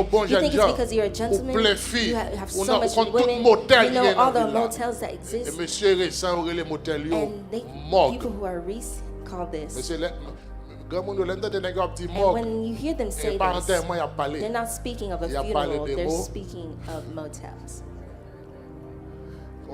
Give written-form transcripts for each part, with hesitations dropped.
understand. bon You jeune think it's gens, because you're a ou gentleman, plein filles, you have on so a much compte tout women, motel you qui know est all dans the ville là. motels that Et exist, monsieur récent, on les motels yo, and morgue. people who are Reese call this. Monsieur, grand monde, l'entendez nèg a petit And morgue. when you hear them Et say pas this, enterrement, y a parlé. they're not speaking of a Il y a parlé funeral, des they're mots. speaking of motels.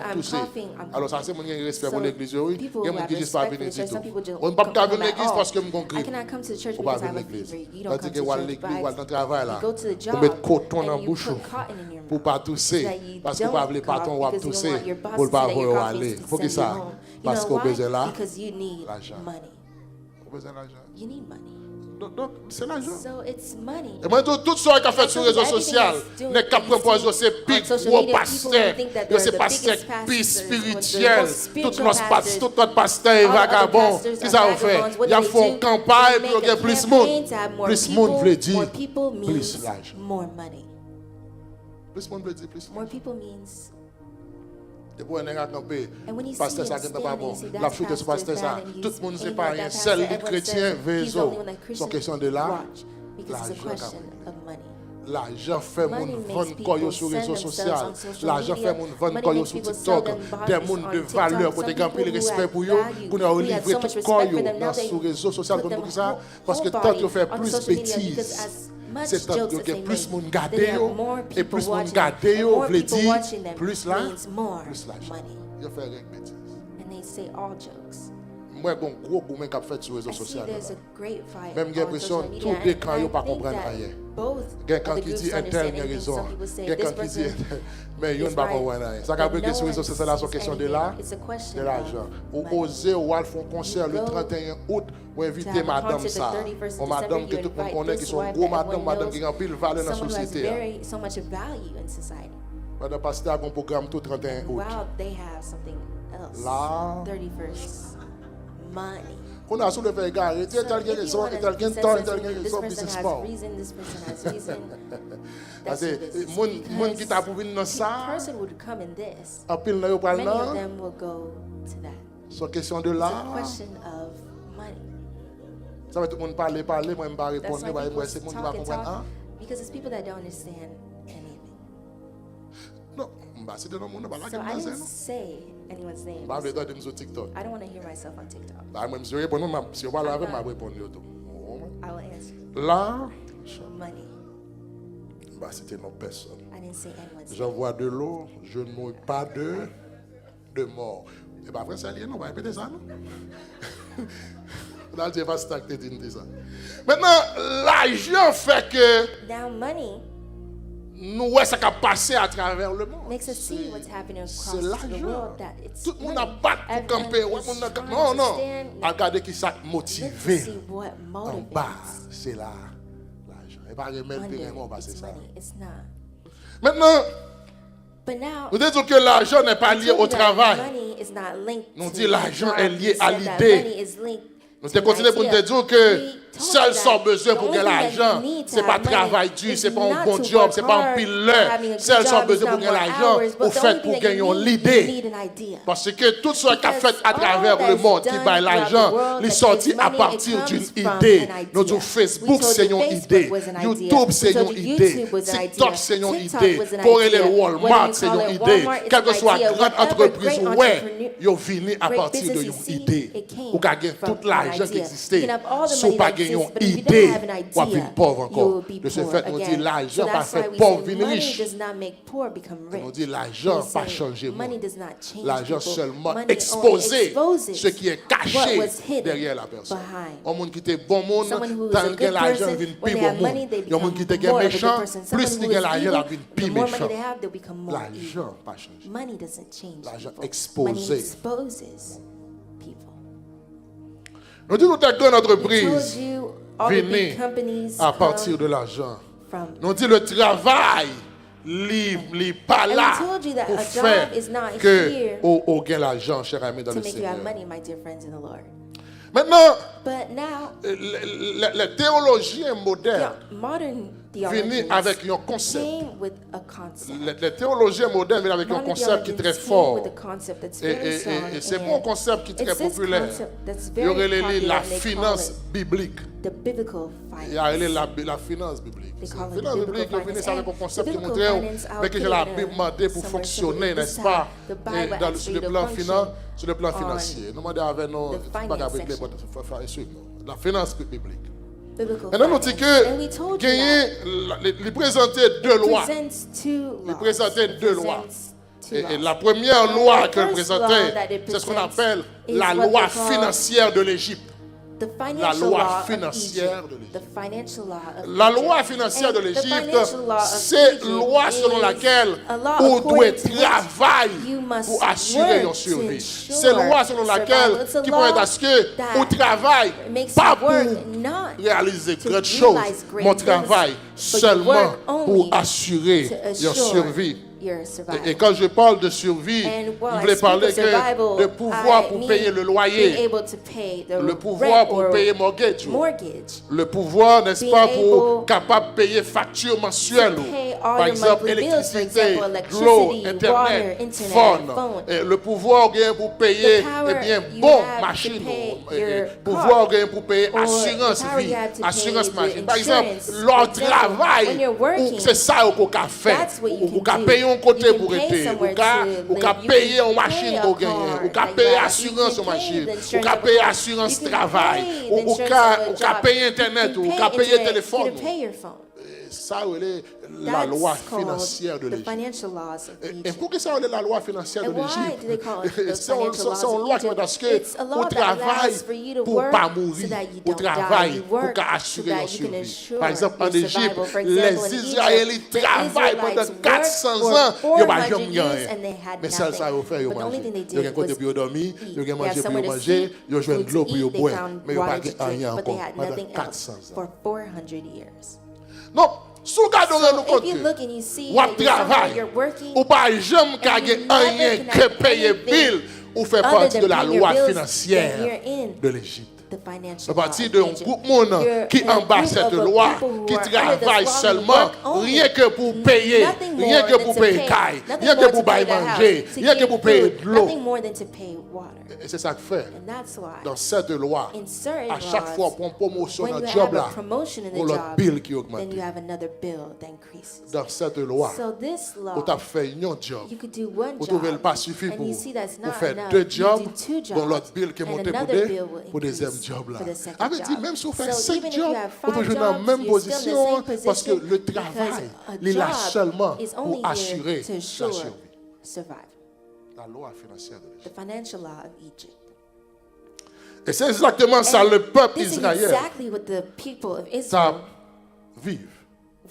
m'a I'm toussé. coughing, I'm Alors ça, c'est coughing. mon respect pour So, l'église, oui. people Il y a who mon have qui juste pas respect for venir the du church, tout. some people just On ne peut pas come venir à at l'église all. parce que je me I cannot come to the church on va because I have venir a à l'église. fever. You don't Tandis come que to on va à church, l'église, on va dans le but travail là. you go to the On met job coton dans and la you bouche put cotton in your pour mouth pas tousser. so that you Parce qu'on va don't appeler patron cough ou because you tousser don't want your boss pour to pas say that you're voir coughing aller. to Faut que send you ça. home. You Parce know qu'on why? besoin là. Because you need L'argent. money. On besoin d'argent. You need money. Donc, c'est l'argent. So it's money. Et moi, tout ce qu'on a fait sur les réseaux sociaux, les qui prennent pour c'est big gros pasteur, c'est pasteur spirituel, tout notre pasteur est vagabond. Qu'est-ce ça vous fait? Ils font campagne pour qu'il y ait plus de monde. Plus de monde veut dire plus l'argent. More money. Plus de monde veut dire plus More l'argent. people means. Et pour un gars camper, And when you see pasteur him ça qui n'est pas standing, bon. you see La that's chute sur pasteur ça, pastor bad and tout he's le monde ne sait angry pas at rien. that Seul pastor. les Everyone chrétiens says veulent he's the only one that son Christians question de là. watch because it's a L'argent question of money. L'argent fait Money mon makes vendre people koyo sur les réseaux send sociaux. themselves on social L'argent media. fait mon vendre Money koyo makes sur people TikTok. sell them Des bodies monde on de TikTok. valeur pour Some te gagner le people who respect have pour eux, value, pour nous who had livrer so much tout respect koyo for them, now dans they sur les réseaux sociaux put comme them ça parce que whole tant body qu'ils fait on plus social media because bêtises. as much C'est tant jokes qu'il as y they a plus make, monde then garder they have yo more et people plus monde watching them. garder And yo more veut people dire watching them plus là means more plus l'argent. money. Il fait rien bêtise. And they say all jokes. Moi bon gros gourmet qu'a fait sur les I réseaux see sociaux. there's a great fight Même j'ai on l'impression social tous media, des and camps yo I pas think comprendre that rien. both Quelqu'un of the qui groups dit un tel understand a anything. raison. Some people say Quelqu'un this qui dit person mais il is ne va pas right, voir rien. Ça qu'a but que no sur les réseaux one sociaux là sont sees question de anything. là It's a question de l'argent. of Ou money. oser ou aller faire un concert le go 31 août ou to inviter have a madame concert the ça. 31st Ou of madame December, que you tout le monde invite connaît qui this sont wife gros that madame, everyone madame knows, qui ont pile valeur dans la someone who has société. so much value in society. Madame pasteur a un programme tout 31 août. Wow, they have something else. Là. 31st. Money. On a soulevé faire égaré, So tel qui a if you raison, wanna tel qui a say tort, something, tel qui a this raison, person business has sport. reason, this person has reason. Parce That's your que business. moun qui t'a pour venir dans Because ça, person would come in this. en pile là yo pral Many of nan, them will go to that. c'est question de It's là. a question of money. Ça va tout le monde parler, moi me pas That's répondre, why moi people c'est monde qui talk va and comprendre. talk. Hein? Because it's people that don't understand anything. Non, bah c'est de non monde pas là So I que didn't non. say anyone's name. Bah le temps de sur TikTok. I don't want to hear myself on TikTok. Bah moi je répondre si on parle avec moi répondre tout. I will answer. Là, Money. bah c'était nos personnes. I didn't say anyone's name. J'envoie de l'eau, je ne mouille pas de mort. Et bah après ça lié non, on va répéter ça non. Là Dieu va stacter dit ça. Maintenant, l'argent fait que Now money nous ouais ça qui a passé à travers le monde. makes us see what's happening C'est across the l'argent. world. That it's Tout le monde a money. battu pour Everyone camper. is trying Non, to non. stand. Regardez qui ça Look to motivé. see what En motivates. bas, c'est là l'argent. Et pas remettre Money, bien, on va passer it's ça. money. It's not. Maintenant, But now, nous disons que l'argent n'est pas I lié told au you that travail. money is not linked Nous to dit l'argent job. est lié We à said that l'idée. money is linked Nous to te continuer pour idea. te dire que We told seul you son that besoin the pour only gagner thing that l'argent, you need to c'est pas have money travail dur, is c'est pas un not bon to job, work c'est pas un hard, pile not l'heure. having a good Seul son job, besoin it's pour not gagner more l'argent, hours, but au the fait only pour thing that gagner you need, l'idée. you need an idea. Parce que tout ce qu'a Because fait à travers all le that's monde qui done baille throughout l'argent, the world il that sorti gives à money, partir it d'une comes from idée. an idea. Notre We Facebook, told c'est you une Facebook idée. was an idea. YouTube, c'est We told une you idée. YouTube was an TikTok, idea. c'est une TikTok idée. was an Pour aller idea. le Whether Walmart, you c'est call une it idée. Walmart, it's Quelle que an soit idea. grande Whatever entreprise, great ouais, entrepreneur- ils venu à great partir de business une you see, idée. it came Ou gagner from tout l'argent an qui idea. existait. You can have all the Si money pas that gagner exists, une but if you don't idée, have an ou à idea, vivre pauvre you encore. will be De ce poor fait, on dit again. l'argent So pas that's why fait we pauvre, say vini money riche. does not make poor become rich. On dit l'argent We pas say changer money monde. does not change L'argent people. seulement Money exposer only exposes ce qui est what caché was hidden derrière la personne. behind. Un monde qui était bon monde, Someone who is tant a que good l'argent person, vient when plus they bon have money, monde. they Il y a un monde qui become était more of a méchant, good person. plus Someone il who gagne is l'argent, evil, il vient the plus more money méchant. they have, they'll become more evil. L'argent pas changé. Money doesn't change L'argent people. exposé. Money exposes people. Nous disons que grande We entreprise told you all the venez big companies à partir come de l'argent. from. Nous dit le travail li pas And là we told you that pour a faire job is not que here au gain l'argent, cher ami dans to le make you have Seigneur. money, my dear friends in the Lord. Maintenant, But now, les théologiens modernes modern viennent theologians avec un concept. came with a concept. Les théologiens modernes viennent avec un Modern concept qui est très theologians came fort. with a concept that's Et, very strong, c'est and pas un concept qui est très it's this populaire. concept that's Il y aurait very popular, la and they call finance it biblique. the biblical Il y a finance. la finance biblique. They La call it finance biblical biblique, ils finance. viennent avec un And concept the qui biblical montre finance, I'll mais que put j'ai la it in Bible demandé pour somewhere fonctionner, simple. n'est-ce This pas? is how the Bible Sur asks le you to plan function sur le plan on financier. Nous demandons avec nous, the pas finance avec les section. la finance biblique. Biblical Maintenant, nous finance. disons And we que told you that il présentait deux lois. presents two Il laws. présentait It deux lois. presents two Et laws. la première loi The qu'elle first law présentait, that it c'est ce qu'on presents appelle is la what loi they call financière de l'Égypte. The financial loi law of financière Egypt. de l'Égypte. The financial law of La Egypt. loi financière de And the l'Égypte, financial law of c'est Egypt loi selon is laquelle a law on according doit to which travailler you must pour assurer work une to survie. ensure C'est loi selon laquelle survival. It's a qui law permet à ce que that on travaille makes pas you pour work not réaliser to grandes choses, realize great mon things, travail but you seulement work only pour assurer to une assure survie. your survival. Et quand je parle de survie, And je while I voulais speak parler of survival, que de pouvoir I pour mean payer le being loyer, able to pay the le pouvoir rent pour or payer mortgage, mortgage. le pouvoir, n'est-ce Being pas, pour able capable de payer facture mensuelle, to pay all par your exemple monthly bills, for électricité, example, l'eau, electricity, internet, water, internet, phone, phone. et le pouvoir gain pour payer, The power eh bien, you bon have machine, to pay et your pouvoir car, gain pour payer or assurance the power vie, you have to pay assurance the machine. Par exemple, insurance. leur For example, travail, when you're working, c'est ça qu'on a fait. that's what you Ou can qu'a do. payé un côté You can pour pay aider, somewhere ou qu'a to live. payer You une can machine pay a pour gagner, car ou qu'a that payer you have. assurance You aux can pay machines, the ou insurance qu'a of a payer car. assurance You can travail, pay the ou insurance qu'a of a job. payer internet, You ou can qu'a pay payer internet. téléphone. You can pay your phone. Ça, c'est la That's loi called financière de the l'Égypte. financial laws of Et Egypt. pourquoi ça, c'est la loi financière de And why do they call it the l'Égypte? C'est financial laws une of loi qui Egypt? veut dire It's a qu'on law that travaille allows for you to pour work pas so mourir, that you on don't travaille die. You pour work so assurer that leur you can survie. ensure Par exemple, en your Égypte, survival. For les example, in Israélites Egypt, the travaillent pendant Israelites 400 worked ans, for ils n'ont pas 400 jamais years rien. and they had Mais ça, ça, ils nothing. font, ils But the only thing they mangent. Ils ont did un côté was pour dormir, eat. ils ont They had mangé pour somewhere to manger, sleep, ils ont joué food de l'eau to pour eat, they boire. found Mais ils n'ont pas water to rien drink, but they encore had pendant nothing 400 else ans. for 400 years. Donc, si vous regardez So nous if compte, you look and you see ou that you're somewhere, travail, you're working, ou pas jamais qu'à and you rien never can que have payer anything bill, ou fait other partie than de la paying your loi bills, financière then you're in de l'Égypte. the financial À partir law d'un of groupe Egypt. monde You're qui in a embarque group cette of a loi, people who qui are under this travaille law who seulement work only, rien que pour payer, nothing rien more que than pour to payer pay, caille, nothing rien que more pour to pay payer the manger, house, to rien que get pour payer food, de l'eau. nothing more than to pay water. Et c'est ça que fait. And that's why Dans cette loi, in certain à chaque laws, fois pour une promotion when dans you le have job a là, promotion in on the a job, bill qui then augmente. you have another bill that increases. Dans cette loi, So this on law, t'a fait un job. you could do one Vous trouvez le job, pas suffit and pour you see that's pour not faire enough. deux You jobs, do two dont jobs, l'autre bill qui est and monté another bill will pour deuxième increase job là. for the second Ah, mais dit, job. même si on fait So 5 even if you jobs, have on peut 5 jouer dans la jobs, même you're still in the position same parce que position le travail, because il est là a seulement job is pour only assurer here to la assure survie. survival. La loi financière de l'Égypte. The financial law of Egypt. Et c'est exactement ça And le peuple this is israélien exactly what the people of ça Israel vive.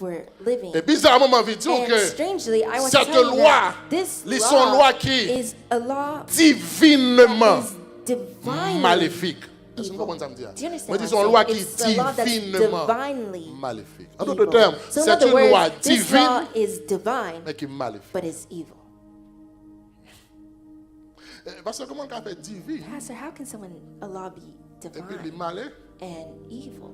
were living. Et bizarrement, on veut dire And que strangely, I want to cette tell you loi, that this ils sont law loi qui is a law divinement is divinely maléfique. Est-ce que vous evil. comprenez ça me dire? Do you understand Moi, what disons I'm une loi saying? qui It's a law that's divinement divinely maléfique. En evil. d'autres termes, So in c'est other une loi words, this law divine, is divine, mais qui est maléfique. but is evil. Parce que comment on fait divin Pastor, how can a law be et puis il est divine malin? and evil?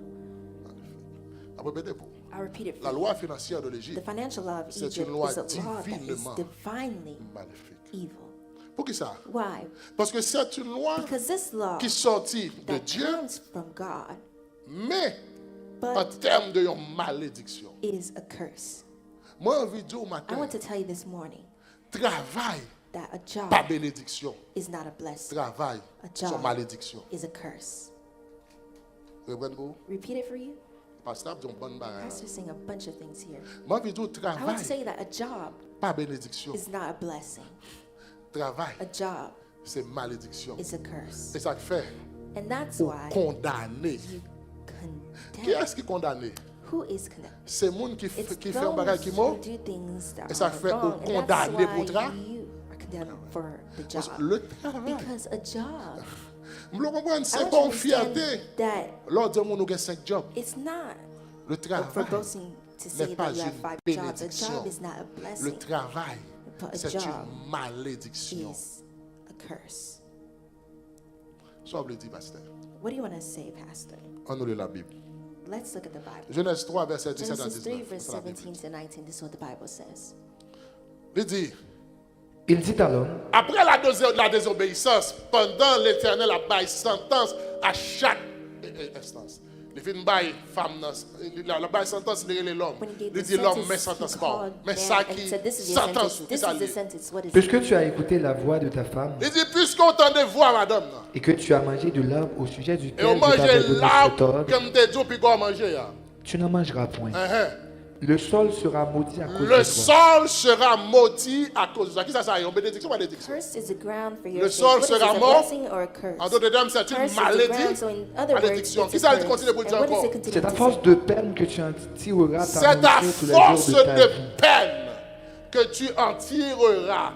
Après, répétez pour. I repeat it La for you. loi financière de The l'Égypte financial law of C'est Egypt une loi is a law that is divinement divinely maléfique. evil. Pour qui ça? Why? Parce que c'est une loi Because this law qui sortit de that Dieu, comes from God, mais en but termes de malédiction. it is a curse. Moi, j'ai envie de dire au I matin, want to tell you this morning travail, that a job pas bénédiction. is not a blessing. Travail, A c'est job malédiction. is a curse. Vous comprenez vous? Repeat it for you. Pasteur, dit une bonne barrière. Pastor's saying a bunch of things here. Moi, j'ai envie de dire I want to travail, say that a job pas bénédiction. is not a blessing. Travail, A job c'est malédiction. is a curse. C'est ça que fait And that's pour why condamner. you Qui condemn. est-ce qui condamne? Who is condemned? C'est le monde qui It's fait un bagage qui those mort. who do things that Et ça are fait wrong. au And that's condamné pour tra- why you are condemned for the Parce job. que le travail, Because a job, vous le comprenez, I c'est want pas you une to fierté. understand that Lors de nous avons 5 jobs. it's not Le for travail, boasting to n'est say pas that you have une 5 jobs. A bénédiction. job is not a le blessing. travail, But a c'est job une malédiction. is a curse. Ça veut dire, pasteur. What do you want to say, Pastor? On nous lit la Bible. Let's look at the Bible. Genèse 3, verset 17 à Genesis 3, 19. verse C'est la Bible. 17 to 19. This is what the Bible says. Il dit, Il dit à l'homme, après la désobéissance, pendant l'Éternel a baillé sentence à chaque instance. Il fait une baille femme, la baille sentence, il est l'homme. When he gave Il the dit l'homme, sentence, mais he sentence pas. called Mais man ça and qui said, this is your sentence, sentence. qui This ça is the lié. sentence. What is it? puisque tu as écouté la voix de ta femme Il dit, puisqu'on t'entendait voir, madame, là, et que tu as mangé de l'arbre au sujet et duquel on je t'avais mangeait donné cet l'arbre ordre, comme t'es dit, puis qu'on mangeait. Là. tu n'en mangeras point. Uh-huh. Le sol sera maudit à cause de Le toi. sol sera maudit à cause de ça. Qui ça, ça? Une bénédiction ou une malédiction? Cursed is the ground for your Le sake. sol What is it, sera a mort. blessing or a curse? En d'autres termes, c'est une Curse is the ground, malédiction. so in other words, Malédiction. it's Qui a ça, il curse. continue pour dire And what does encore? it continue C'est à to force say? de peine que tu en tireras C'est ta à nourriture tous les force jours de ta de vie. peine que tu en tireras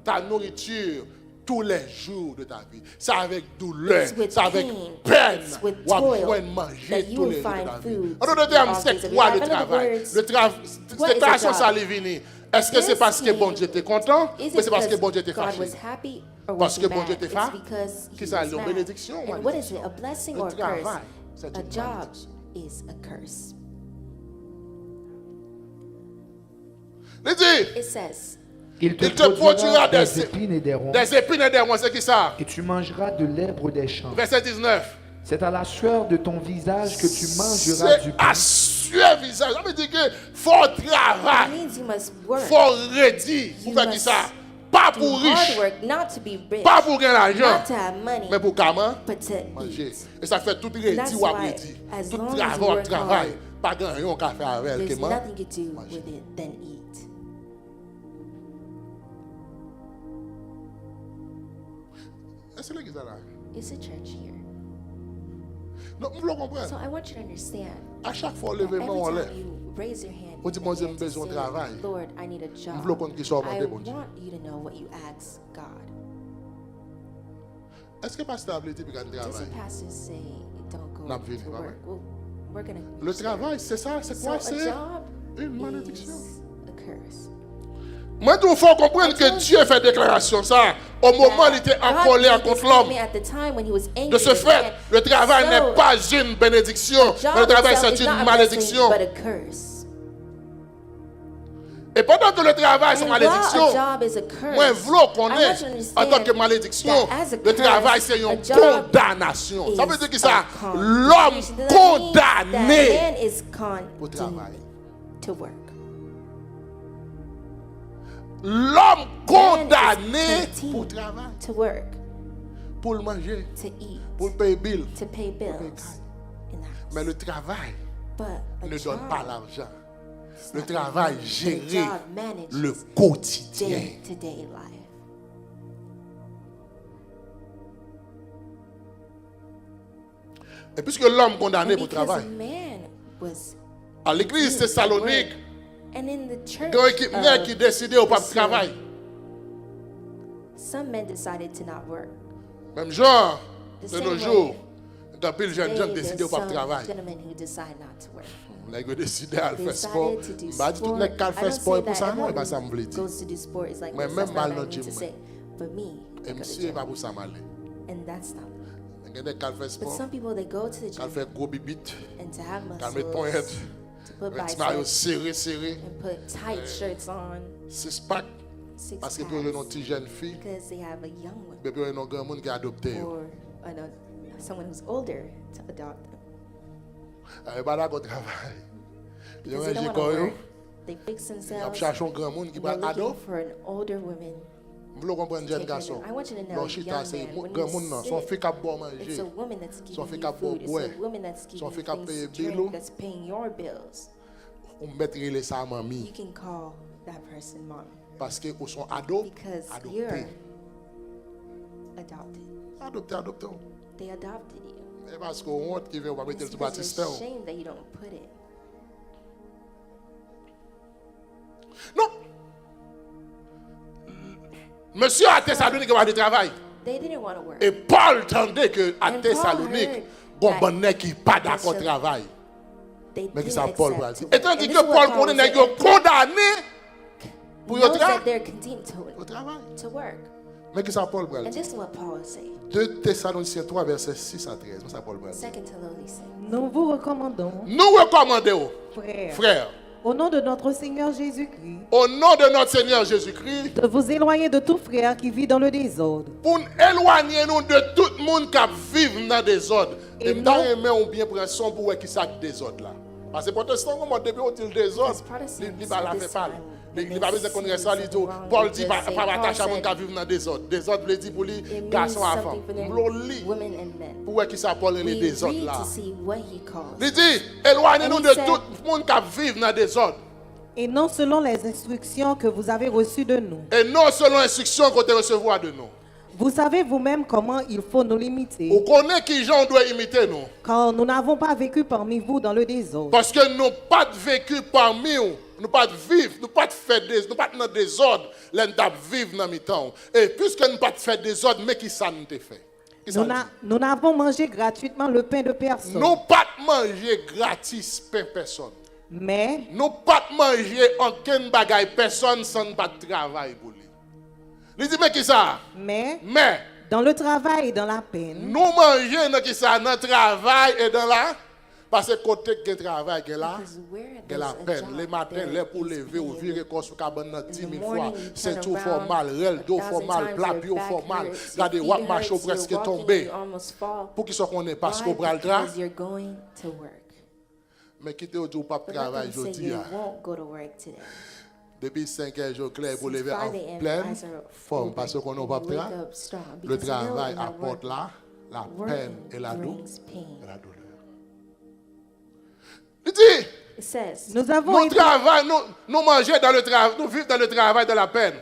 ta nourriture tous les jours de ta vie. C'est avec douleur, It's with c'est avec pain, peine it's with qu'on va toil pouvoir manger that you tous will les jours de find ta vie. food En d'autres termes, all days c'est of quoi your le life? In other travail? words, Le travail, what is cette déclaration, the job? ça allait venir. Est-ce que c'est This parce que bon means- Dieu était content Is ou it c'est parce que because bon Dieu était God fâché? was happy or Parce was que he bon Dieu mad? était It's fâché. because he Qu'est-ce que ça, was une mad. bénédiction ou And what is malédiction? it? A blessing Le or a travail, curse? c'est A une job malédiction. is a curse. Il dit, It says, Il te il te produira produira des des épines et des ronces, des épines et des ronces. C'est qui ça? et tu mangeras de l'herbe des champs. Verset 19. C'est à la sueur de ton visage que tu mangeras du C'est pain. à suer visage. Ça veut dire que faut it travail, means you must work. faut redire pour You faire qui must ça? Pas Do pour hard riche, work, not to be rich, pas pour gagner l'argent, not to have money, mais pour comment? but to Manger. eat. Et ça fait tout That's redire ou why, après-dire. as Tout long as you travail, work travail. hard, Pas gagner un café avec elle. There's comment? nothing you do Manger. with it than eat. Est-ce que l'église est là? It's a church here. Non, vous le comprenez. So I want you to understand. À chaque fois, that lever every main en l'air. time you raise your hand, On dit, in moi, the j'ai air to besoin de say, travail. Lord, I need a Vous job. voulez qu'on dise ça, I bon Dieu. want you to know what you ask God. Est-ce que pasteur a dit qu'il y a un Does travail? the pastor say don't go N'a to pas fini, work? ouais. Well, we're gonna. Le travail, c'est ça, c'est So quoi? a C'est job une malédiction. is a curse. Moi, il faut comprendre que Dieu fait déclaration ça. Au moment où il était en God colère made this contre l'homme. statement at the time when he was angry De ce with fait, man. le travail So, n'est pas une bénédiction, job mais le travail itself c'est is not une a malédiction. blessing, but a curse. Et pendant que le travail c'est And malédiction, while a job is a curse, moi, je veux qu'on I ait, want you to en tant que understand malédiction, that as a le curse, travail c'est a une job condamnation. Ça veut dire que is ça, a l'homme condemnation. That means that condamné man is au travail. condemned to work. L'homme condamné Man is pour travail, to work, pour le manger, to eat, pour le payer bill. to pay bills in the house. Mais le travail But a ne donne job pas l'argent. does Le not travail mean- gérer the job manages le quotidien. day-to-day life. Et puisque l'homme condamné And pour le because travail, man was, à l'église Thessalonique, and in the church, il y a une équipe nègre qui décidait au pas de this travail. some men decided to not work. Même genre, The de same nos way, jours, il y a pile de jeunes gens qui There's décident au pas de some travail. gentlemen who decide not to work. Les gars décident à They faire sport. decided to do Bah, dit tout sport. le monde qui I fait don't sport say et pour that ça, non, et everyone bah, ça me dit. goes to do sport is like Mais this. même That's mal not dans what I le mean to gym, say. But me, I Et go to monsieur, gym. il va pour ça mal. And that's not. Il y a des qui fait But sport, some people, they go to the qui gym fait gros bibite, and to have qui met point muscles, to put un petit maillot biceps, serré, serré, and put tight shirts on, 6-pack, six parce que packs, puis il y a une petite jeune fille, because they have a young one et puis il y a un grand monde qui a adopté. or someone who's older to adopt them. Il n'y a pas d'accord travail. Il y a Because they un don't gens want to qui work. They fix ont themselves. cherché un grand monde qui They're va looking adopter. for an older woman. Vous voulez comprendre, jeune Take care of garçon. them. I want you to know, Non, young chita, c'est man, when grand you monde, non. Son sit, fils qui a bon It's manger. a woman that's Son giving fait you qu'à food. It's boire. a woman that's Son giving fait you qu'à things payer to billo. drink, that's paying your bills. On mettrait ça à mamie. You can call that person mom Parce qu'ils sont ados, because you're adoptés. adopted. Adoptés. They adopted you. Et parce qu'on honte qui vient, on va mettre It's le because baptiste. you're ashamed that you don't put it. Non. Monsieur à Thessalonique va du travail. They didn't want to work. Et Paul tendait que à And Paul Thessalonique, heard bon that bonnet qui pas d'accord Bishop travail. They Mais qui didn't ça Paul va accept dire. to Et work. tandis And que this is what Paul Paul connaît said. nèg condamné pour Knows le that travail. they're condemned Au travail. to work. Mais qui ça Paul va And dire. this is what Paul said. 2 Thessaloniciens 3 verset 6 à 13. C'est ça Paul va dire. 2 Timothy. Nous vous recommandons, Nous recommandons, frères, frères, au nom de notre Seigneur Jésus-Christ, au nom de notre Seigneur Jésus-Christ, de vous éloigner de tout frère qui vit dans le désordre, pour éloigner nous de tout le monde qui vit dans des ordres. Et Et nous non- aimons bien prendre son pour voir qui ça désordre là. Parce que protestant, comment depuis on dit le désordre, Because Protestants, il va la this faire parler. time, Il when va they besoin qu'on see reste ça, il dit, something Paul wrong, dit, they pas just say, attacher à Paul monde qui vit dans des ordres. Des ordres veut dire pour lui, It means garçon à femme. something for them, Nous lit women and men. pour voir qui ça parle les We désordres read là. to see what he calls. Il dit, éloignez-nous And de he said- tout le monde qui vit dans des ordres. Et non selon les instructions que vous avez reçues de nous. Et non selon l'instruction qu'on te recevoir de nous. Vous savez vous-même comment il faut nous limiter, Vous connaissez qui gens doit imiter nous. car nous n'avons pas vécu parmi vous dans le désordre. Parce que nous pas vécu parmi nous. Nous pas vivre, nous pas faire des, nous pas dans désordre, là nous vivre dans mi temps. Et puisque nous pas faire désordre, mais qui ça nous te fait? Qui ça Nous n'avons mangé gratuitement le pain de personne, nous pas manger gratis pain personne. mais Nous pas manger aucun bagaille personne sans pas travail pour lui. Il dit mais qui ça? mais Mais dans le travail et dans la peine, nous manger dans qui ça dans travail et dans la parce que côté que travail que là Because where que la there's a peine job, les matins there les pour is lever ou pain. virer comme sur cabane 10 000 In the fois morning, you c'est turn tout around formal rel do 1,000 formal times, plat your bio back formal hurts, regardez your wap feet marche hurts, presque you're walking, tomber you almost fall. pour qu'ils soient qu'on est parce Why? qu'on bral dra Because you're going to work. mais qui te dit ou pas But let travail them say jodi you a won't go to work today. depuis 5 heures jour clair pour Since lever 5 en a.m., pleine eyes are forme open, parce qu'on n'a and pas you wake travail up strong, le because you know travail in our apporte work, la working peine et la douleur brings pain. et la douleur il dit It says, nous avons nous été, travaillons, nous mangeons dans le travail, nous vivons dans le travail de la peine.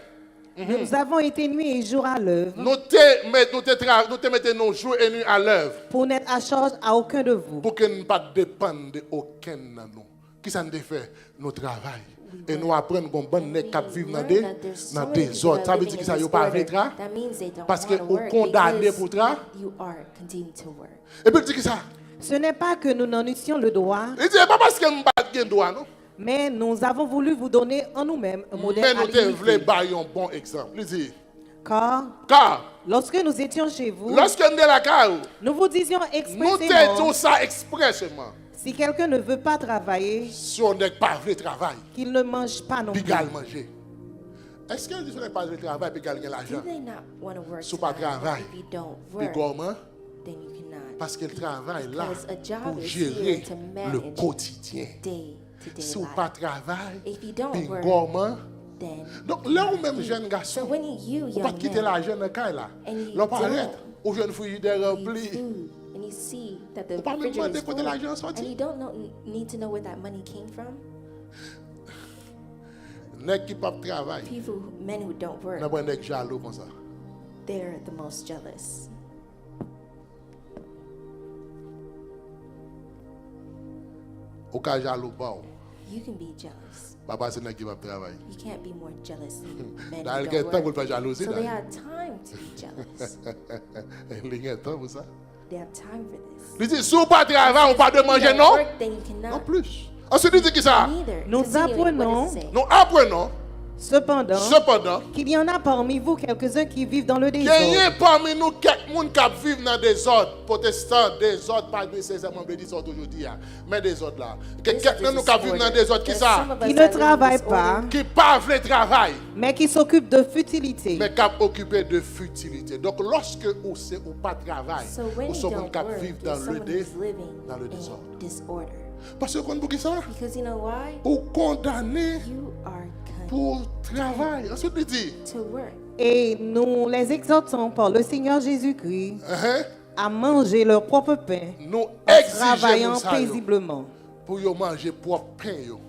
nous avons été nuit et jour à l'œuvre Nous te mettons nos jours et nuits à l'œuvre pour n'être à charge à aucun de vous. pour que nous ne pas dépendre de aucun de nous. Qui ça nous fait? Nous travaillons. Et nous apprenons qu'on bon nèg cap vivre dans des désordre. Ça veut dire que ça yo pas vrai tra. Parce que vous condamné pour tra. Et puis il dit que ça. Ce n'est pas que nous n'en eussions le droit, Il dit pas parce que nous pas de droit non. mais nous avons voulu vous donner en nous-mêmes un Mais modèle à nous te voulons imiter. bailler un bon exemple. Il dit Car car lorsque nous étions chez vous, lorsque nous sommes la caille, nous vous disions nous te expressément, disons ça expressément. si quelqu'un ne veut pas travailler, Si on n'est pas vrai travail, qu'il ne mange pas non puis plus. gal manger. Est-ce que si on n'est pas vrai travail, puis gal gagne l'argent? Si pas travail, puis gourmand, parce que le travail là pour gérer le quotidien. Si on pas travail, puis gourmand. Donc là où même jeune garçon, So when you, on pas young quitter man, l'argent dans le cas là. and you L'on pas don't arrête. Aux jeunes frigidaires eat remplis. food, and you see that the On pas même refrigerator demander is côté full, l'argent sorti. and you don't need to know where that money came from. Nèg qui pas travail, Men who don't work, n'a pas nèg jaloux comme ça. they're the most jealous. Au cas jaloux pas. You can be jealous. Papa c'est nèg qui pas travail. You can't be more jealous than men Dans who quel don't temps vous work. pas jalousie So they là? had time to be jealous. Il y a temps pour ça. They have time for this. Il dit si vous pas travail, on pas de If you manger don't non? work, then you Non cannot. plus. Ensuite il dit qui ça? Neither. Nous Continue, what does it apprenons say? Nous apprenons Cependant, cependant qu'il y en a parmi vous quelques-uns qui vivent dans le qu'il y a désordre. parmi nous quelqu'un qui vivent dans des ordres protestants, des ordres pas nécessairement des ordres aujourd'hui, mais des ordres là. Quelqu'un nous qui vivent dans des ordres qui ça? Qui ne travaillent pas, Qui pas veulent travail, mais qui s'occupent de futilité. mais qui occupé de futilité. Donc lorsque ou c'est ou pas travail, So when ou you sont don't qui work, vivent you're dans le someone who's living dans le in désordre. disorder. Parce que quand vous dites ça, Because you know why? ou condamné You are pour travail. Ensuite il dit, to work. Et nous les exhortons par le Seigneur Jésus-Christ hein, à manger leur propre pain, nous en exigeons travaillant ça yo, paisiblement. pour yo manger propre pain yo.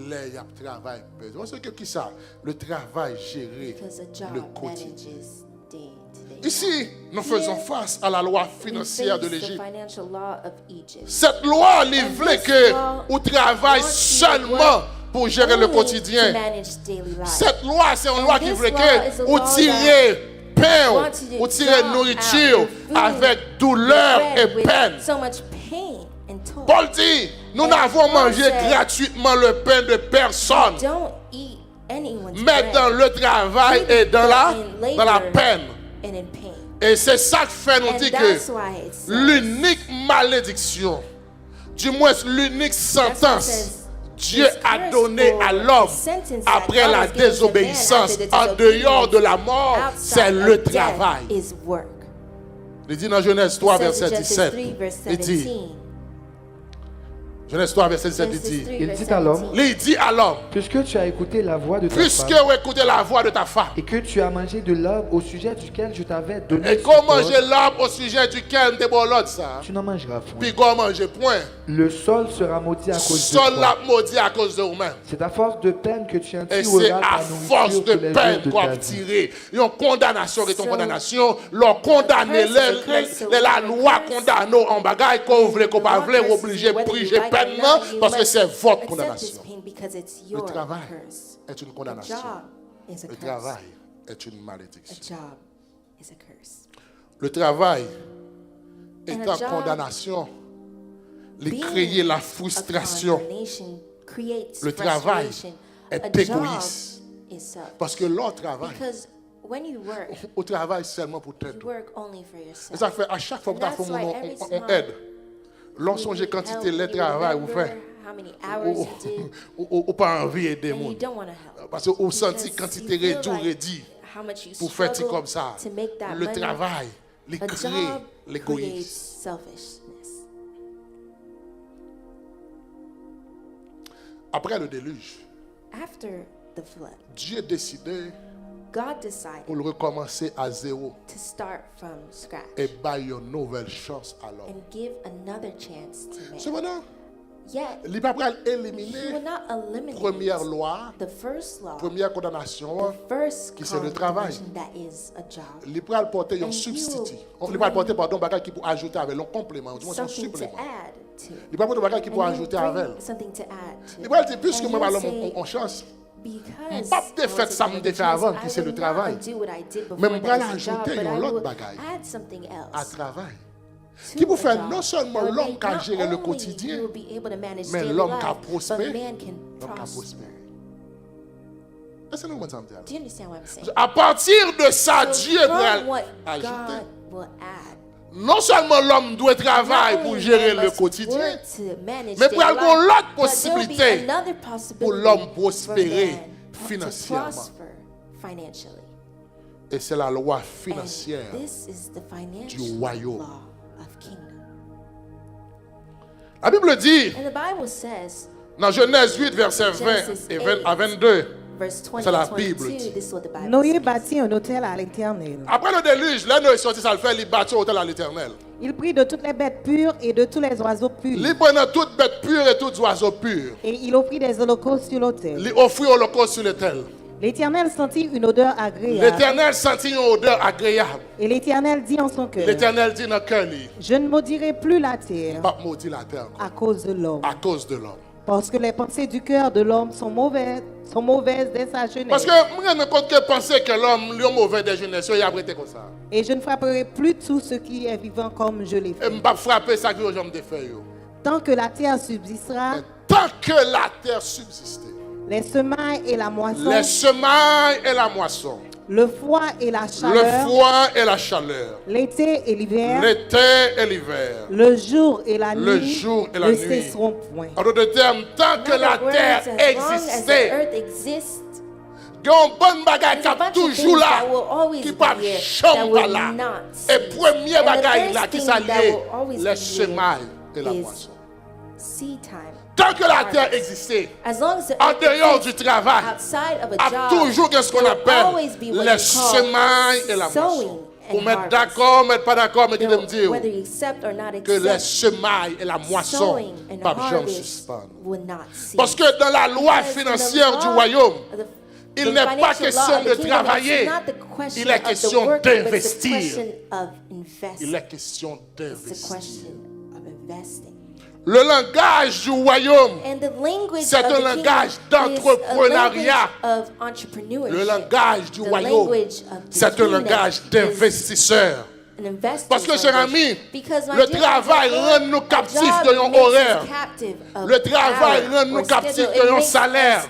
Là y a travail. Parce que qui ça? Le travail géré Because a job le quotidien. manages day to day. Ici, nous faisons face à la loi We financière de face the l'Égypte. financial law of Egypt. Cette loi, il And voulait this que law on travaille wants you to seulement work pour gérer le only quotidien. to manage daily life. Cette loi, c'est une loi qui this voulait law is que a on law tire pain, wants you to on tire draw nourriture out the food avec douleur et Bread with peine. so much pain and toil. Paul dit, nous And n'avons Paul mangé said, gratuitement le pain de personne, Don't eat anyone's mais bread. dans le travail et dans la peine. And in pain. Et c'est ça qui fait nous And dire that's que why it says, l'unique malédiction, du moins l'unique sentence, Dieu a donné à l'homme après la désobéissance, en dehors de la mort, c'est outside le of death travail. is work. Il dit dans Genèse 3, It says in verset Genesis 17, 3, verse il dit, 17, Genèse 3, verset 17, il Genesis dit. 3, Il verse dit à l'homme, 17. Il dit à l'homme, puisque tu as écouté la voix de ta puisque femme vous écoutez la voix de ta femme, et que tu as mangé de l'arbre au sujet duquel je t'avais donné et cet qu'on mange ordre, l'arbre au sujet duquel t'es bon l'autre ça, tu n'en mangeras point. puis qu'on mange point, Le sol sera maudit à cause de sol toi. la maudit à cause de vous-même. C'est à force de peine que tu en Et c'est tireras à ta force nourriture de tous les peine jours de qu'on ta a vie. tiré. Ils ont condamnation et ton So, condamnation. Leur condamné, la loi condamne en bagaille qu'on voulait, qu'on pas voulait, obligé de prier peine parce que c'est votre condamnation. Because it's Le your travail curse. est une A condamnation. job is a Le curse. travail est une A malédiction. job is a curse. Le travail est And a en job condamnation. Il Being crée la a frustration. condemnation creates Le travail frustration. est A job égoïste. is self. Parce que leur travail, Because when you work, au travail seulement pour you t'aider. work only for Et yourself. ça fait à chaque fois que tu as And that's fait why every on time aide. Lorsqu'on you j'ai need quantité help, de when you travail, vous remember faites. how many hours you did, Ou pas envie d'aider and les you gens. don't want to help. Parce que vous senti Because quantité you feel réduite, like how much you pour faire struggle comme ça. to make that Le money. travail, il A crée job creates l'égoïsme. selfishness. Après le déluge, After the flood, Dieu a décidé God decided pour le recommencer à zéro to start from scratch et bailler une nouvelle chance à l'homme. and give another chance to man. Cependant, Yet, il n'est pas prêt à he éliminer will not la eliminate première loi, the first law, première condamnation, the first qui c'est le travail. condemnation that is a job. il est prêt à porter un And substitut. you Il est prêt à porter pardon, bagage qui pour ajouter avec un complément, du moins un Something to supplément. add to. Il n'est pas porter bagage qui pour And you ajouter bring avec. something to add to. Il est prêt à dire, puisque And moi, you l'homme, say, on chance. because Pas de I fait was ça a me given défait chance, avant, I qui c'est le will not travail. undo what I did before Même pas that is a job, l'ajouter but un I autre will bagaille. add something À else travail. to Qui vous a fait job. non seulement That would l'homme make qui a not géré le only quotidien, you will be able to manage mais daily l'homme qui a life, prospéré, but man can l'homme qui a prosper. prospéré. Est-ce que nous comprenons ça? Do you understand what I'm saying? À partir de ça, So Dieu from va what ajouter. God will add, Non seulement l'homme doit travailler not pour only gérer man le must quotidien, work to manage mais daily pour avoir life, l'autre but there'll be possibilité another pour possibility l'homme for prospérer man to financièrement. prosper financially. Et c'est la loi And financière this is the financial du royaume. law of kingdom. La Bible dit, And the Bible says, dans Genèse 8, verset 20 Genesis et 8, à 22, verse 20 c'est la and Bible 22, dit. this is what the Bible Noé says. bâtit un hôtel à l'Éternel. après le déluge, là, nous sorti ça le fait, il bâtit un hôtel à l'éternel. Il prit de toutes les bêtes pures et de tous les oiseaux purs. Il prenait toutes bêtes pures et tous oiseaux purs. Et il offrit des holocaustes sur l'autel. Il offrit holocauste sur l'autel. L'Éternel sentit une odeur agréable. L'éternel sentit une odeur agréable. Et l'Éternel dit en son cœur, L'éternel dit dans le cœur, lui, je ne maudirai plus la terre pas maudit la terre encore, à cause de l'homme. à cause de l'homme. Parce que les pensées du cœur de l'homme sont mauvaises dès sa Parce jeunesse. que moi, je ne compte que penser que l'homme, lui, est mauvais des jeunesses, il a arrêté comme ça. Et je ne frapperai plus tout ce qui est vivant comme je l'ai Et je fait. ne vais pas frapper ça que les gens me défait. Tant que la terre subsistera, Tant que la terre subsistait, les semailles et la moisson, les semailles et la moisson, le froid et la le chaleur, froid et la chaleur, l'été et l'hiver, l'été et l'hiver, le jour et la le nuit jour et la ne nuit. cesseront point. En d'autres termes, tant que In la other words, terre as long as the existait, earth exists, il y a une bonne bagaille there's a qui bunch of toujours things là, that will always qui be pas here that chambre will là. not Et cease. premier And the bagaille là first qui thing s'allie, that will always les be here semailles et la is moisson. seed time. Tant que la harvest. terre existait, As long as the en earth dehors du exists, travail, outside of a a job, toujours ce qu'on there will appelle always be what les you call semailles et la sowing moisson. and Pour mettre harvest. d'accord, mettre pas d'accord, mais qui There me dire whether you accept or not que les accept, semailles et la moisson sowing and pas jamais harvest suspendre. will not cease. Parce que dans la loi Because in the financière du law royaume, of the- il the n'est pas financial question law of the de kingdom, travailler. it's not the question Il est of the question work, but it's the d'investir. question of investing. Il est question It's the d'investir. question of investing. Le langage du royaume, And the language c'est of un the langage kingdom is d'entrepreneuriat. a language of entrepreneurship. le langage du The royaume, language of the c'est un kingdom langage is d'investisseur. an investor's Parce que, cher language. ami, Because, my le dear travail friends, rend nous a captifs job de nos makes us horaires. captive of Le travail hour rend nous or captifs schedule. de It nos makes salaires. us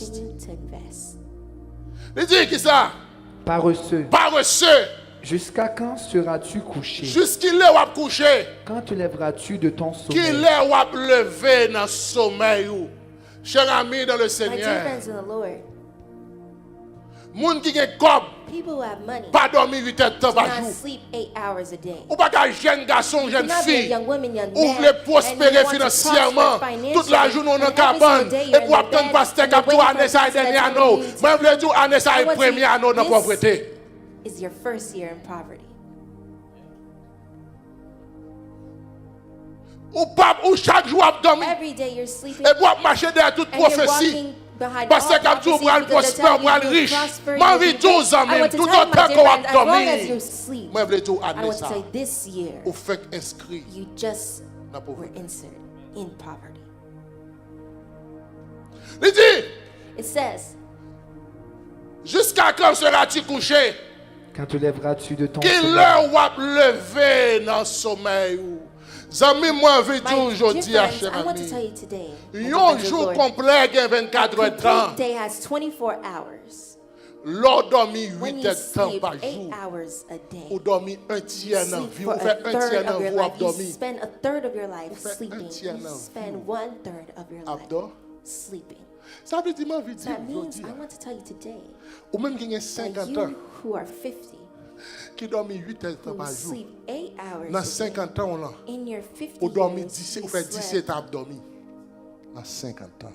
continue to invest. Il dit qui ça? Paresseux, paresseux. jusqu'à quand seras-tu couché? Jusqu'il est wap couché. Quand te lèveras-tu de ton Qu'il sommeil? est wap levé dans le sommeil. Cher ami dans le My dear Seigneur. friends in the Lord, Moun qui gen kob, people who have money pas dormir 8 heures de temps do par not jour. sleep 8 hours a day. Ou pas qu'un jeune garçon, You jeune cannot be a fille. young woman, young Ou man, voulez and you prospérer want to financièrement. prosper financially, Toute la journée on and en every cabane. single day Et you're pour in the attendre bed, pasteur and cap you're tout waiting année for ça pastor dernier to anneau. tell you Moi je veux dire année ça I est want to- premier anneau dans la this- pauvreté. is your first year in poverty. Ou pas ou chaque jour à dormir. Every day you're sleeping Et pour marcher derrière toute and you're prophétie. walking behind Parce all que comme tu prophecies vas because prospère, they're telling va you riche. you'll prosper, Ma you'll vie be 12 ans rich. I même, want to tout tell you, autant my dear qu'on friends, va as long as dormir. you sleep, Moi je veux dire I année want to ça. say this year, Ou fait inscrit you just dans la were pauvreté. inserted in poverty. Il dit, It says, jusqu'à quand seras-tu couché? Quand te lèveras-tu de ton Qu'il sommeil? l'heure wap levé dans le sommeil. Zami, moi, je my dis dear aujourd'hui, à friends, cher I want to tell ami. you today, my dear Un friends of jour Lord, complet, il y a 24 heures de temps. complete day has 24 hours. L'on dormi When 8 you heures de temps sleep par 8 jour. hours a day, Ou dormi un you tiers dans la sleep vie. for Ou a fait un third tiers of dans la your vie, ou life. You dormi. spend a third of your life fait un sleeping. tiers You dans la spend vie. 1/3 of your life Abdor. sleeping. Ça veut dire, ma vie dit That means aujourd'hui. I want to tell you today Ou même qui a that 50 ans, you who are 50, qui dormi 8 heures de temps who par jour. sleep 8 hours Dans a day, 50 ans, on a. in your 50 Ou dormi years, 17, you ou fait slept 17 ans dormi. Dans 50 ans.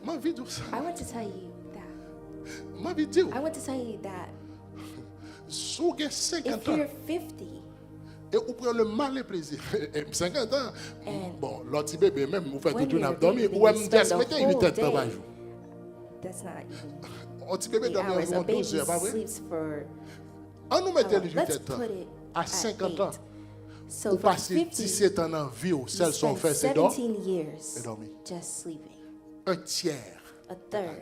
Ma vie dit ça. I want to tell you that. Ma vie dit, I want to tell you that si vous avez 50 if ans, you're 50 et vous prenez le mal et plaisir, et 50 ans, And bon, l'autre bébé même, vous faites when tout le you're temps a dormir, baby, ou you même spend juste the mettez 8 whole heures de temps par day. jour. that's not even Un petit bébé 8 dormit hours. A environ baby 12 heures, pas vrai? sleeps for. On nous mettait les 8 heures Let's de temps. put it À at 50 ans, 8. So vous for passez 50, 17 ans dans la vie, you celles sont spend faites, c'est d'or. 17 years et dormi. just sleeping. Un tiers A third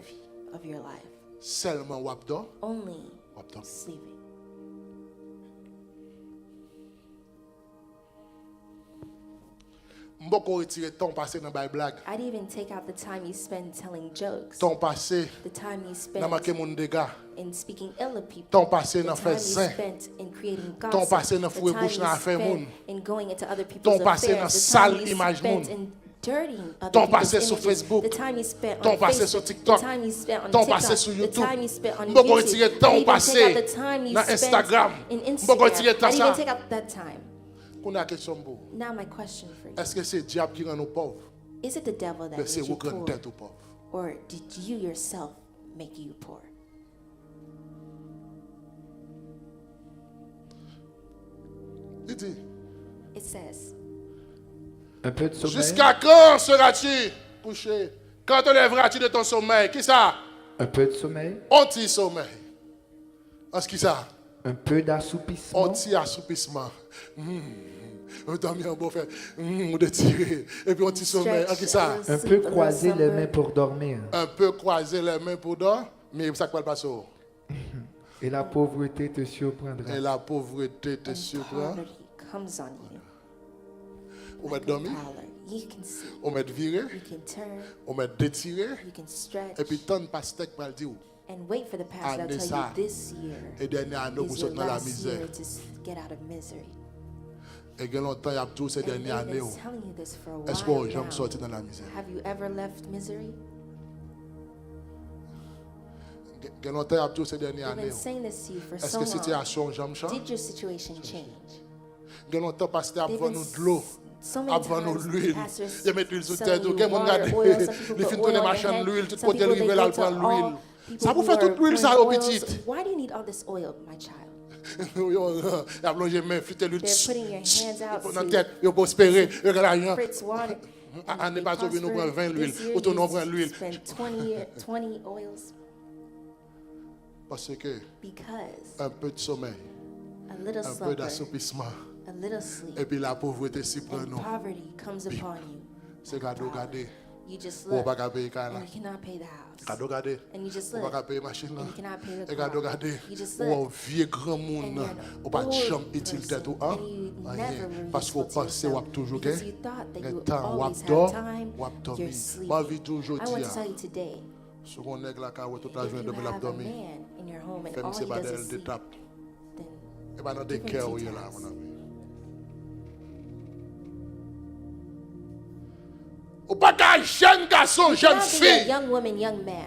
of your life seulement wap d'or, only wap d'or. sleeping. M'boko retirer temps passé dans les blagues, I'd even take out the time you spend telling jokes, temps passé the time you dans spend marquer mon dégâts, in speaking ill of people, temps passé the dans time faire you saint, spent in creating Temps gossip, passé dans the fouet time bouche you dans affaire spent moun. in going into other people's Temps passé affairs, dans the sale time you image spent moun. in dirtying other Temps people's passé sur images, Facebook. the time you spent Temps on passé Facebook, sur TikTok. the time you spent on Temps TikTok, passé sur the YouTube. time you spent on M'boko YouTube, retirer I'd temps even passé take out the time you dans spent Instagram. in M'boko retirer Instagram, temps I'd ça. even take out that time. On a une question pour vous. Now my question for you, Est-ce que c'est le diable qui rend nous pauvres? is it the devil that Mais made c'est you vous qui poor, rendez tête aux pauvres. or did you yourself make you poor? Il dit, It says, Un peu de sommeil? jusqu'à quand seras-tu couché? Quand te lèveras-tu de ton sommeil? Qui ça? Un peu de sommeil? Anti-sommeil. Est-ce qui ça? Un peu d'assoupissement? Anti-assoupissement. On dormir en bon fait. On détirer. Et puis anti-sommeil. stretch Est-ce qui ça? a little Un sleep, peu a little croiser les slumber. mains pour dormir. Un peu croiser les mains pour dormir. Mais ça ne peut pas passer. Et la pauvreté te surprendra. Et la pauvreté te And surprend. poverty comes on you. On va dormir. Power. You can see, On va virer. you can turn, On va détirer. you can stretch, Et puis tant de pastèques pour le dire. and wait for the past. I'll Année tell ça. you this year Et dernière année, vous is your sortez dans la last misère. year to get out of misery. Et il y a longtemps, il y a tout ces And dernières they've années. been telling you this for a Est-ce qu'on while jamais now. sorti dans la misère? Have you ever left misery? Il y a longtemps, il y a tout ces dernières I've années. been saying this to you for Est-ce so que long. situation jamais change? Did your situation change? Il y a longtemps, pasteur, They've avant been nous de l'eau. so many Avant nous times, l'huile. pastors Il y a mettre l'huile sur selling tête. you Ok, mon water, gars, oil, some people les put filles oil tournent on their machin head. de l'huile, tout Some côté people, they rivière, go là, to prendre all l'huile. people Ça vous who fait are toute l'huile, ça, pouring au oils. petit. Why do you need all this oil, my child? Il a plongé main, flûté l'huile. They're putting your hands out Dans la to tête, il faut espérer. Il y a rien. Fritz water. On n'est They pas sauvé, nous prenons 20 prosper. l'huile. This year, Autour, nous you prenons l'huile. spend 20 oils Parce que because un peu de sommeil, a little un peu slumber, d'assoupissement, a little sleep, et puis la pauvreté s'y prend and nous. poverty comes upon you. C'est gardé. You just Ou live. pas qu'à payer car là. And you cannot pay the house. Cadeau gardé. And you just Ou live. pas qu'à payer machine là. And you cannot pay the Et cadeau car. gardé. You just Ou live. un vieux grand And monde. you're an Ou pas de old chambre utile person, tête ou hein. and you Rien. never were Parce qu'on useful to pensait ou yourself toujours because gain. you thought that Le you temps ou always dort had time, ou dormi. you're sleeping. Ma vie toujours I want dire. to tell you today, Si on nèg la ka toute if la journée you de la have a dormi. man in your home and Femme all c'est he pas does is d'elle de sleep, tape. then Et pas dans des give him cœurs tea où il est là times. mon ami. Ou pas qu'un jeune garçon, You jeune cannot be a fille young woman, young man,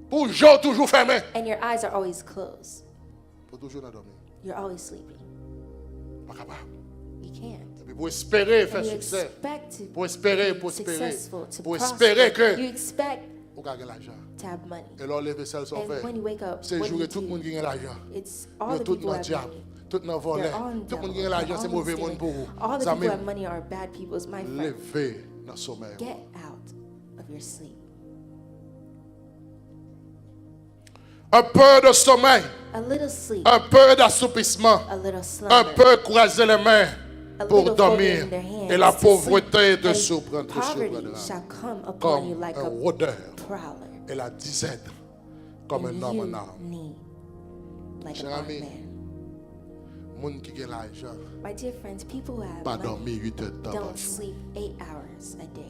pour jour toujours fermé. and your eyes are always closed. Pour toujours la dormir. You're always sleeping. Pas capable. You can't. Et puis pour espérer faire And you succès. expect to Pour espérer, be pour espérer. successful, to Pour prosper. espérer que You expect ou gagner l'argent. to have money. Et là lever celle son And fait. when you wake up, C'est what do jouer you tout le do? monde qui gagne l'argent. It's all Yo the tout people who dans have diable. money. Tout dans volet. They're all Tout le monde qui devil. gagne l'argent They're c'est all mauvais stealing. monde pour vous. All the Ça people who have même money are bad people. It's my friend. lever dans le sommeil. Get out of your sleep. Un peu de sommeil, A little sleep, un peu d'assoupissement, a little un slumber, peu croiser les mains a pour little dormir. folding their hands Et la to pauvreté sleep, te and surprendra poverty shall come upon you comme like un a rôdeur. prowler. Et la disette comme And un homme en you armes. need like Cher an armed ami, man. Moun qui gagne l'argent, My dear friends, people who have pas money dormir 8 heures de temps par don't jour. sleep 8 hours a day.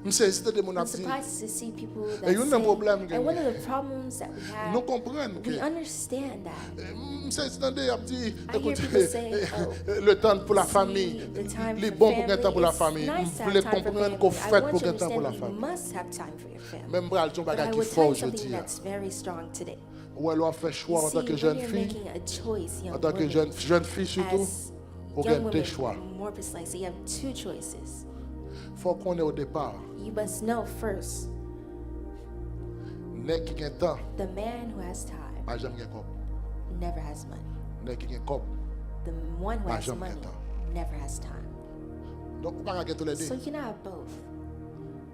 M'sais, si t'es mon I'm abdi, surprised to see people that Et il y a un say, problème que- and one of the problems that we nous have, comprenons que we understand that. m'sais, si t'es abdi, I hear écoute, people say, le temps pour la see, famille, the time les for bons pour un family, temps pour la it's famille, nice to vous have voulez time for comprendre qu'on family. I fait want pour you un to temps pour la understand that you famille. must have time for your family. Même bral, ton But I bagage qui will faut tell you something aujourd'hui. that's very strong today. Ou alors on fait choix en See, tant que when jeune you're fille, making a choice, en young tant que women, jeune fille surtout, as on young gagne des women, choix. more precisely, you have two choices. Faut qu'on ait au départ, You must know first, nèg qui gagne temps, the man who has time pas jamais gagne cop. never has money. Nèg qui gagne cop, The one who Pas has jamais money temps. never has time. donc on pas gagner tous les So deux. you cannot have both.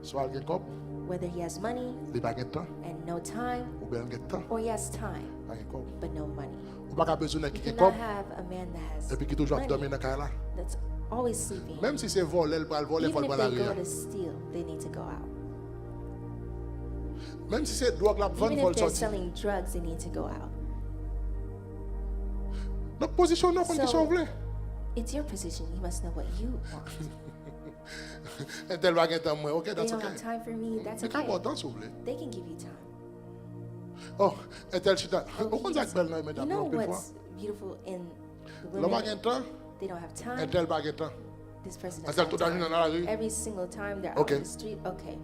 Soit il gagne cop, Whether he has money il pas gagne temps, and no time, ou bien il gagne temps, or he has time pas gagne cop. but no money. Ou pas besoin de You qui gagne cannot cop, have a man that et puis qui has toujours money dormir dans la là. that's always sleeping. Même si c'est voler, il va voler, il Even va if la they go rue. to steal, they need to go out. Même si c'est drogue, la vente, Even vol if they're sortir. selling drugs, they need to go out. Donc position non, comme So- question voulez. It's your position. You must know what you want. Et tel va gagner temps moins, ok, They that's don't okay. have time for me. That's Mais quand okay. vous temps, si vous voulez. They can give you time. Oh, et tel chita. Oh, Au contraire, yes. belle non, You mesdames, know non, plus fois. what's beautiful in the L'homme a women? gagné temps, They don't have et time. tel va gagner temps. This person Et doesn't tel have tout l'argent dans la rue. time. Every single time they're Okay. out on the street, okay.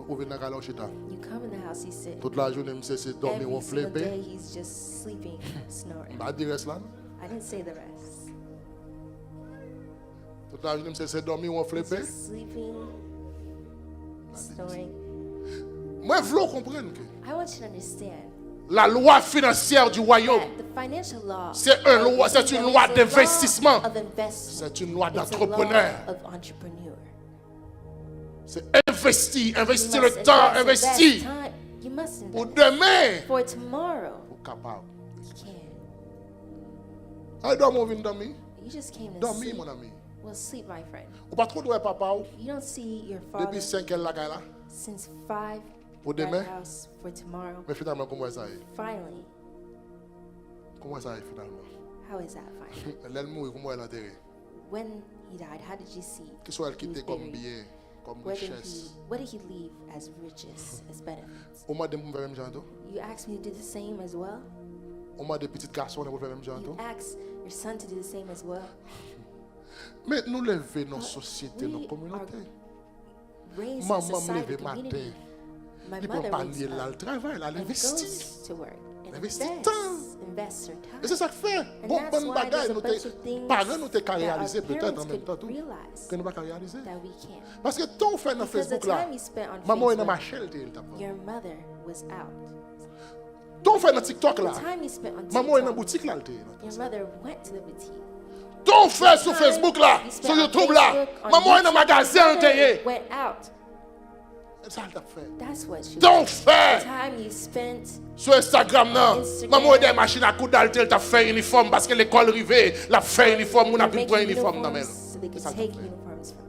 Vous venez dans la chita. You come in the house, he's sitting. Toute la journée, monsieur, c'est dormir Every ou single day, flipper. he's just sleeping, snoring. Bah, dis reste là. I didn't say the rest. Toute la journée, monsieur, c'est dormir ou He's flipper. just sleeping, snoring. Moi, je veux comprendre que I want you to understand la loi financière du royaume, that the financial law C'est une loi- of c'est the une kingdom loi is a d'investissement. law of investment. c'est une loi It's a law d'entrepreneur. of entrepreneur. C'est investir, You investir must le temps, invest investir time. You must pour invest demain. for tomorrow. Pour capable. You can't. Ah, dormir, venir dormir. You just came to Dormir, sleep. mon ami. Well, sleep, my friend. Ou pas trop de papa ou. You don't see your father Depuis 5 ans, là. since 5 Pour at demain. the house for tomorrow. Mais finalement, comment ça est? Finally, Comment ça est finalement? how is that finally? Elle mourit, comment elle est enterrée? When he died, how did you see? Qu'il soit elle he quittée was comme buried? bien, comme What did richesse. what did he leave as riches, as benefits? Au moins de me faire même genre. You asked me to do the same as well? Au moins de petits garçons, on faire même genre. You asked your son to do the same as well? Mais nous lever nos But sociétés, we nos are communautés. Raised in Maman me society, lever matin. community. My Il peut mother pas wakes nier là, le up travail, elle and investit. goes to work and Investit invests her Et c'est time. ça que fait. And Bon, that's bonne why bagaille, there's a nous bunch of things parents nous t'es qu'à that réaliser our peut-être en parents même temps could tout. realize Que nous pas qu'à réaliser. that we can't. Parce que ton fait dans Because the Facebook là, time you spent on maman est dans Facebook, ma chaîne, il t'a pas. your mother was out. Ton fait dans TikTok là, The time you spent on maman est dans TikTok, boutique là, your mother went to the boutique. ton fait sur Facebook là, You spent sur on YouTube là, Facebook, on maman est dans YouTube, magasin, your mother intérêt. went out. Ça elle t'a fait. That's what she Ton did. The fait time you spent sur Instagram là, Instagram. maman est dans machine à coups d'alter, elle t'a fait uniforme parce que l'école rivée, la fait uniforme, on a pu making prendre uniforme dans uniforms elle. so they could Ça elle take t'a fait. uniforms from.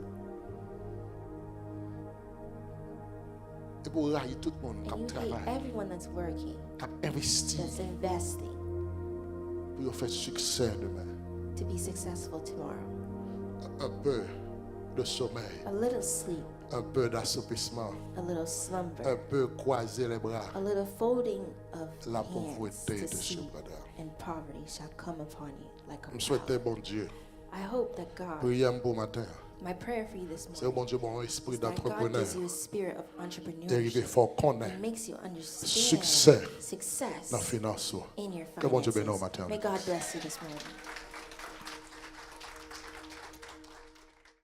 Et pour railler tout le monde qui And you hate travaille, everyone that's working, qui investit that's investing pour faire succès demain. to be successful tomorrow. Un peu de sommeil, A little sleep, un peu d'assoupissement, a little slumber, un peu croiser les bras. a little folding of La hands pauvreté to te see, surprendra. and poverty shall come upon you like a Je souhaite, cloud. bon Dieu, I hope that God, priez pour matin. my prayer for you this C'est au morning, bon Dieu, bon esprit is that God d'entrepreneur. gives you a spirit of D'arriver entrepreneurship fort qu'on and est makes you understand succès success dans la finance. in your Que bon Dieu bénisse au finances. matin. May God bless you this morning.